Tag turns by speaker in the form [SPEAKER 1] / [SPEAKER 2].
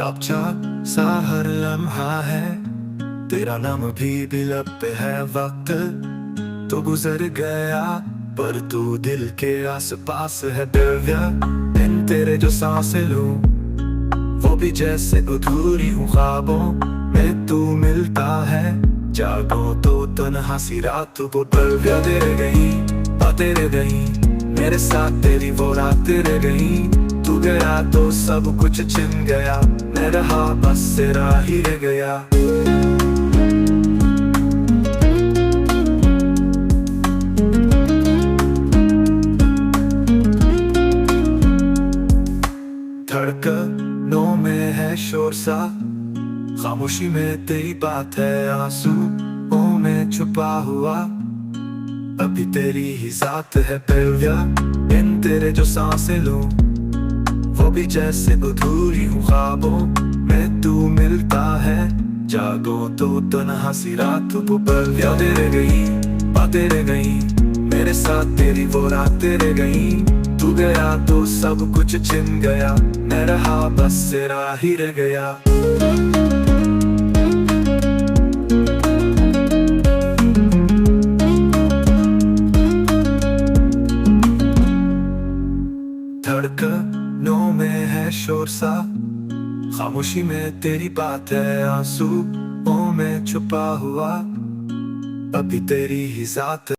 [SPEAKER 1] चाप सा हर लम्हा है, तेरा नाम भी दिल पे है। वक्त तो गुजर गया पर तू दिल के आस पास है। दिव्या इन तेरे जो सांसें लूं वो भी जैसे अधूरी हूँ। ख्वाबों में तू मिलता है, जागो तो तन्हा सी रात वो दिव्या तेरे गई, बातें रह गई मेरे साथ तेरी वो रात रह गई। तू गया तो सब कुछ छिन गया, मैं रहा बस तेरा ही रह गया। धड़कनों में है शोर सा, खामोशी में तेरी बात है। आंसुओं में छुपा हुआ अभी तेरी ही जात है। दिव्या इन तेरे जो सांसें लूं वो भी जैसे अधूरी हूँ। ख्वाबों में तू मिलता है, जागो तो तन्हा सी रात वो दिव्या तेरे गई, बातें रह गई मेरे साथ तेरी वो रात रह गई। तू गया तो सब कुछ छिन गया, मैं रहा बस तेरा ही रह गया। धड़कनों में है शोर सा, खामोशी में तेरी बात है। आंसुओं में छुपा हुआ अभी तेरी ही जात